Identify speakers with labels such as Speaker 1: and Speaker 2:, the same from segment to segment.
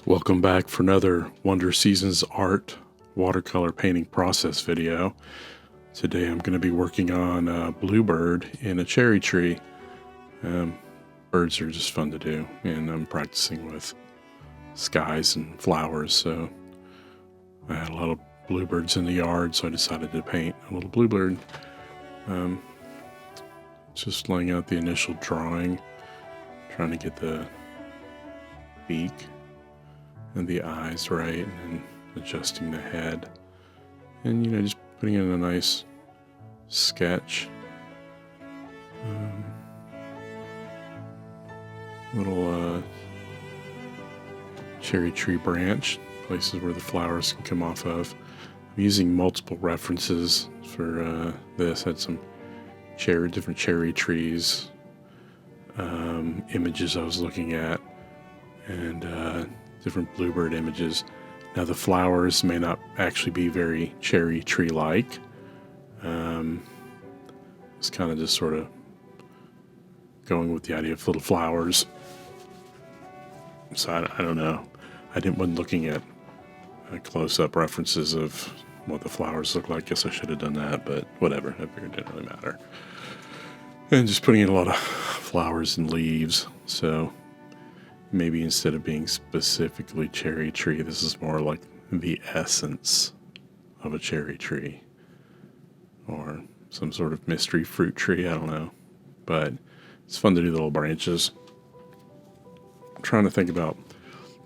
Speaker 1: Welcome back for another Wonder Seasons Art watercolor painting process video. Today I'm going to be working on a bluebird in a cherry tree. Birds are just fun to do, and I'm practicing with skies and flowers, so I had a lot of bluebirds in the yard, so I decided to paint a little bluebird. Just laying out the initial drawing, trying to get the beak and the eyes right, and adjusting the head, and just putting in a nice sketch. Little cherry tree branch, places where the flowers can come off of. I'm using multiple references for this. I had some different cherry trees, images I was looking at, and different bluebird images. Now the flowers may not actually be very cherry tree-like. It's kind of just sort of going with the idea of little flowers. So I don't know. Wasn't looking at close-up references of what the flowers look like. Guess I should have done that, but whatever. I figured it didn't really matter. And just putting in a lot of flowers and leaves. So maybe instead of being specifically cherry tree, this is more like the essence of a cherry tree, or some sort of mystery fruit tree. I don't know, but it's fun to do the little branches. I'm trying to think about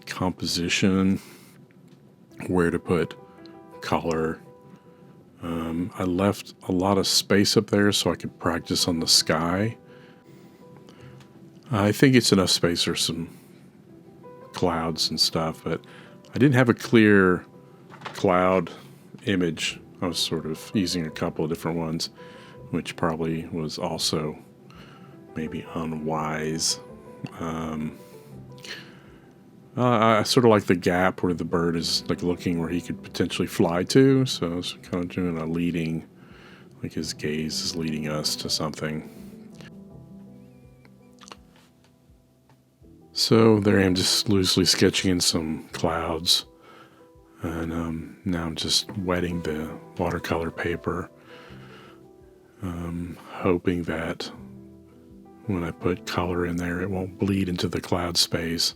Speaker 1: composition, where to put color. I left a lot of space up there so I could practice on the sky. I think it's enough space for some clouds and stuff, but I didn't have a clear cloud image. I was sort of using a couple of different ones, which probably was also maybe unwise. I sort of like the gap where the bird is like looking where he could potentially fly to, so I was kind of doing a leading, like his gaze is leading us to something. So there I am, just loosely sketching in some clouds, and now I'm just wetting the watercolor paper, hoping that when I put color in there it won't bleed into the cloud space.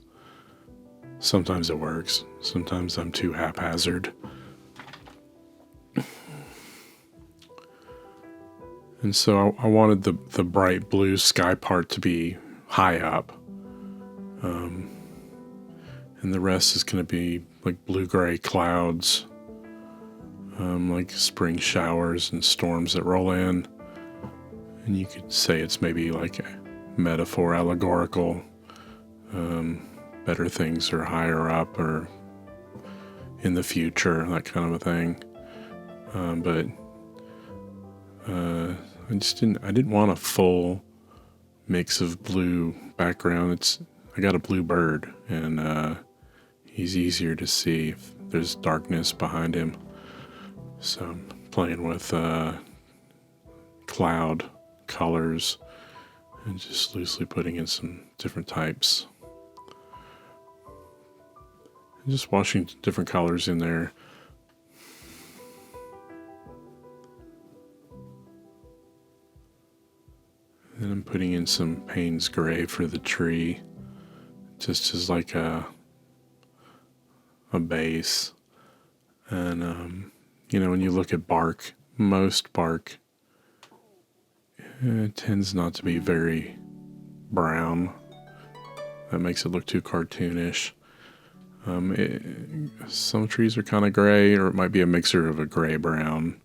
Speaker 1: Sometimes it works, sometimes I'm too haphazard. And so I wanted the bright blue sky part to be high up. And the rest is going to be like blue-gray clouds, like spring showers and storms that roll in. And you could say it's maybe like a metaphor, allegorical. Better things are higher up or in the future, that kind of a thing. But I didn't want a full mix of blue background. I got a blue bird, and he's easier to see if there's darkness behind him. So I'm playing with cloud colors and just loosely putting in some different types. And just washing different colors in there. And I'm putting in some Payne's gray for the tree, just as like a base. And when you look at bark, most bark tends not to be very brown. That makes it look too cartoonish. Some trees are kind of gray, or it might be a mixer of a gray-brown,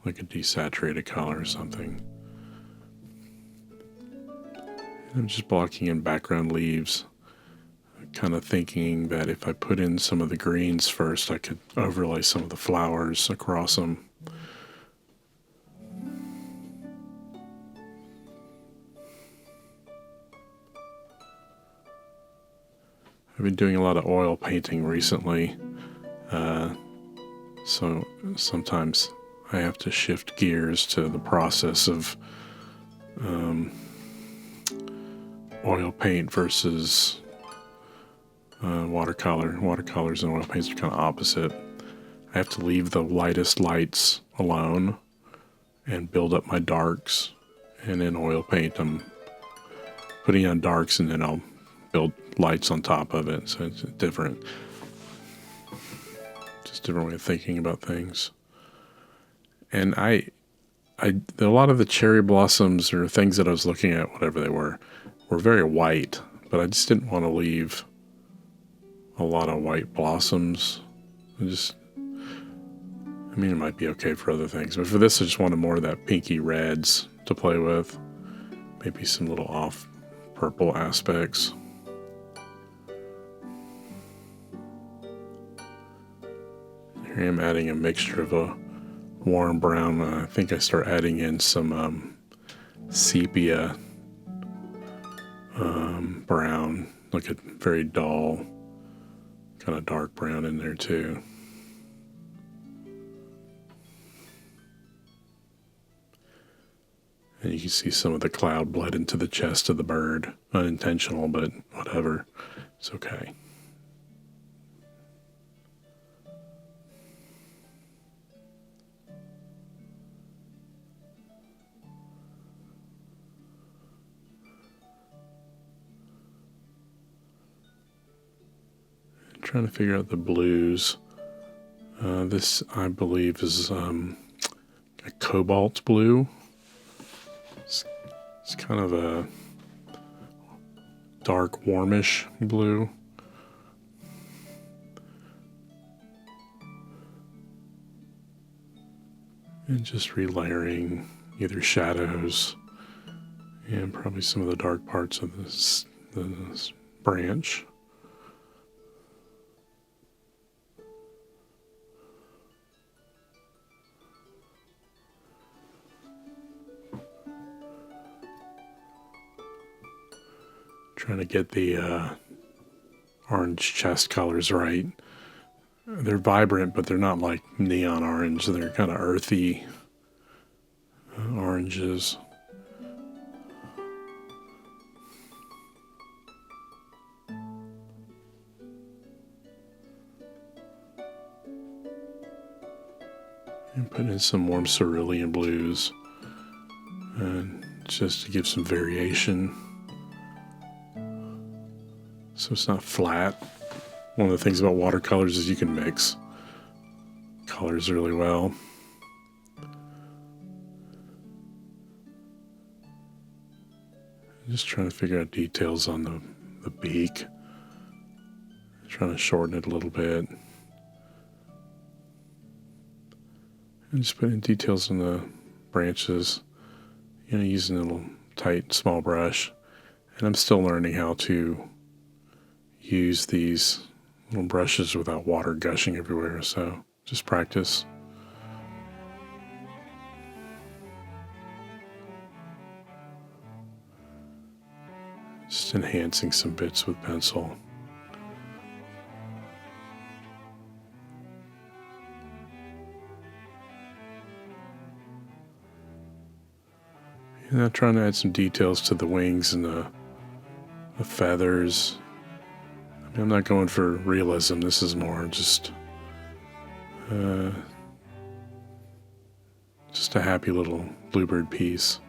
Speaker 1: like a desaturated color or something. I'm just blocking in background leaves, kind of thinking that if I put in some of the greens first, I could overlay some of the flowers across them. I've been doing a lot of oil painting recently, so sometimes I have to shift gears to the process of oil paint versus watercolor. Watercolors and oil paints are kind of opposite. I have to leave the lightest lights alone and build up my darks, and then oil paint I'm putting on darks, and then I'll build lights on top of it. So it's different, just different way of thinking about things. And a lot of the cherry blossoms or things that I was looking at, whatever they were very white, but I just didn't want to leave a lot of white blossoms. I mean, it might be okay for other things, but for this, I just wanted more of that pinky reds to play with. Maybe some little off purple aspects. Here I am adding a mixture of a warm brown. I think I start adding in some sepia brown, like a very dull, kind of dark brown in there too. And you can see some of the cloud bled into the chest of the bird. Unintentional, but whatever. It's okay. I'm trying to figure out the blues. This, I believe, is a cobalt blue. It's kind of a dark, warmish blue. And just relayering either shadows and probably some of the dark parts of this branch. Trying to get the orange chest colors right. They're vibrant, but they're not like neon orange. They're kind of earthy oranges. And put in some warm cerulean blues, and just to give some variation. So it's not flat. One of the things about watercolors is you can mix colors really well. Just trying to figure out details on the beak. Trying to shorten it a little bit. And just putting details on the branches. Using a little tight, small brush. And I'm still learning how to use these little brushes without water gushing everywhere, so just practice. Just enhancing some bits with pencil. And I'm trying to add some details to the wings and the feathers. I'm not going for realism. This is more just a happy little Bluebird piece.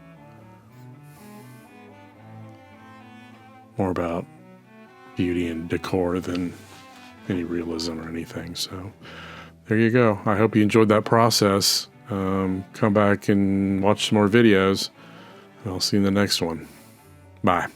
Speaker 1: More about beauty and decor than any realism or anything. So there you go. I hope you enjoyed that process. Come back and watch some more videos. And I'll see you in the next one. Bye.